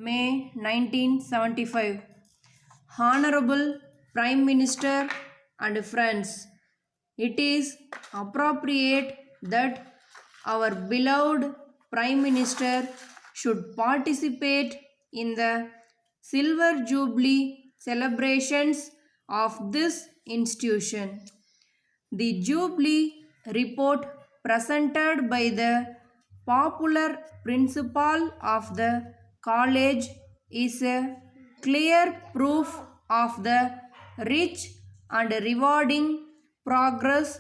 May 1975. Honorable Prime Minister and friends, it is appropriate that our beloved Prime Minister should participate in the Silver Jubilee celebrations of this institution. The Jubilee report presented by the popular principal of the college is a clear proof of the rich and rewarding progress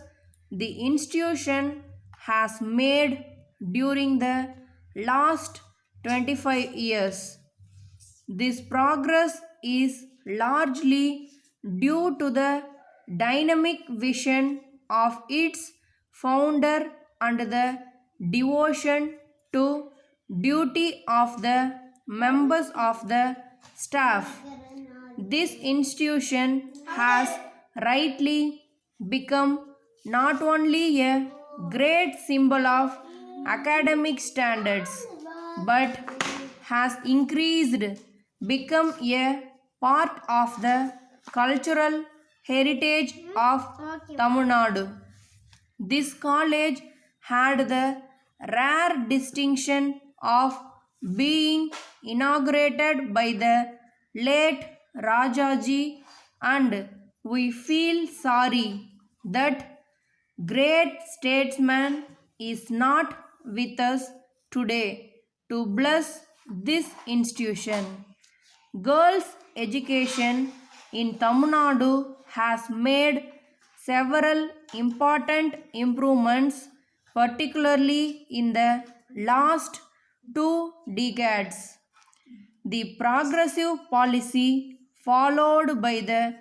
the institution has made during the last 25 years. This progress is largely due to the dynamic vision of its founder and the devotion to duty of the members of the staff. This institution has rightly become not only a great symbol of academic standards but has increased become a part of the cultural heritage of Tamil Nadu. This college had the rare distinction of being inaugurated by the late Rajaji, and we feel sorry that great statesman is not with us today to bless this institution. Girls' education in Tamil Nadu has made several important improvements, particularly in the last 2 decades. The progressive policy followed by the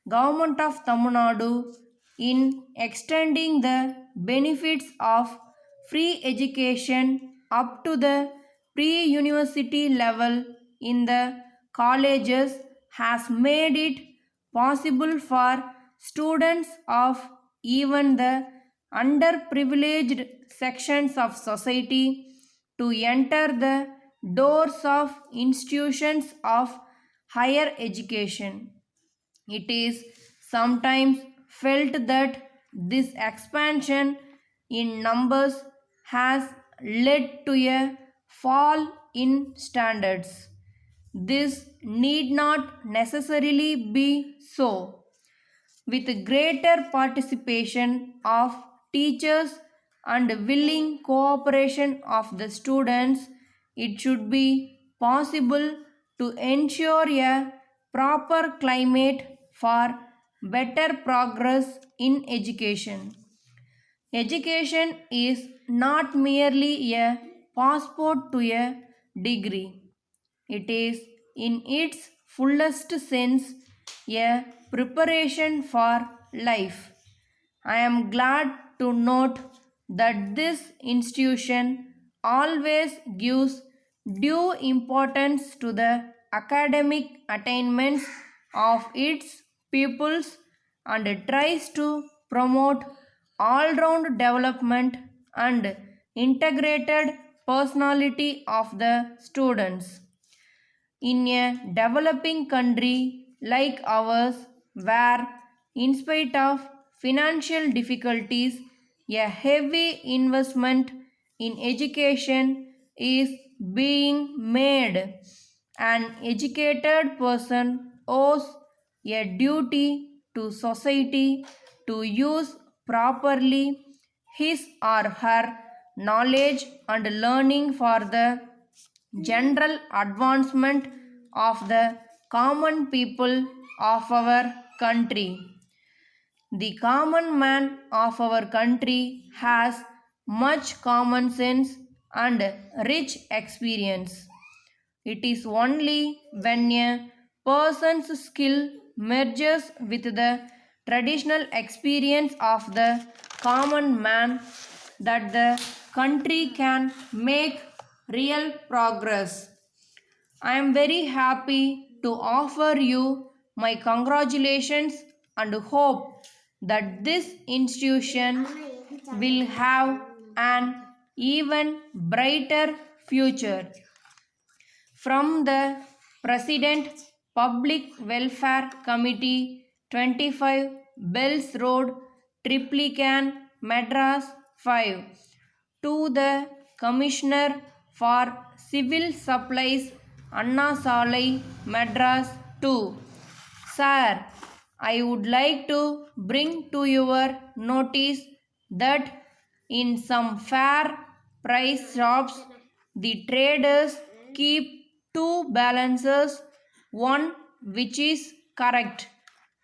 government of Tamil Nadu in extending the benefits of free education up to the pre-university level in the colleges has made it possible for students of even the underprivileged sections of society to enter the doors of institutions of higher education. It is sometimes felt that this expansion in numbers has led to a fall in standards. This need not necessarily be so. With greater participation of teachers and willing cooperation of the students, it should be possible to ensure a proper climate for better progress in education. Education is not merely a passport to a degree. It is, in its fullest sense, a preparation for life. I am glad to note that this institution always gives due importance to the academic attainments of its pupils and tries to promote all round development and integrated personality of the students. In a developing country like ours, where in spite of financial difficulties, a heavy investment in education is being made, an educated person owes a duty to society to use properly his or her knowledge and learning for the general advancement of the common people of our country. The common man of our country has much common sense and rich experience. It is only when a person's skill merges with the traditional experience of the common man that the country can make real progress. I am very happy to offer you my congratulations and hope that this institution will have an even brighter future. From the President, Public Welfare Committee, 25 Bells Road, Triplicane, Madras 5. To the Commissioner for Civil Supplies, Anna Salai, Madras 2. Sir, I would like to bring to your notice that in some fair price shops, the traders keep two balances, one which is correct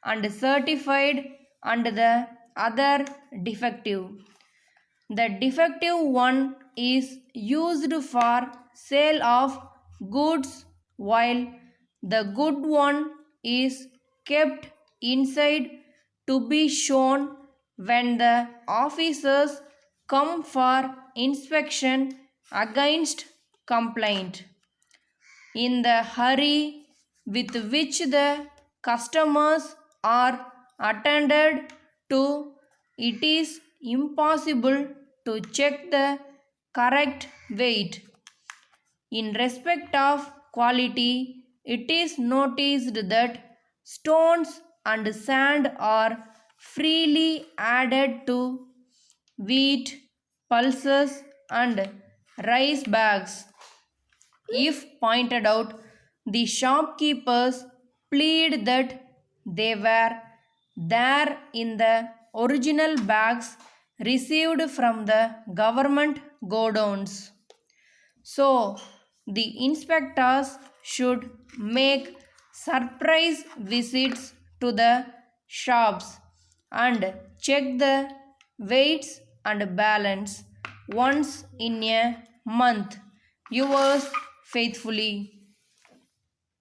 and certified and the other defective. The defective one is used for sale of goods while the good one is kept inside to be shown when the officers come for inspection against complaint. In the hurry with which the customers are attended to, it is impossible to check the correct weight. In respect of quality, it is noticed that stones and sand are freely added to wheat, pulses, and rice bags. If pointed out, the shopkeepers plead that they were there in the original bags received from the government godowns. So, the inspectors should make surprise visits to the shops and check the weights and balance once in a month. Yours faithfully.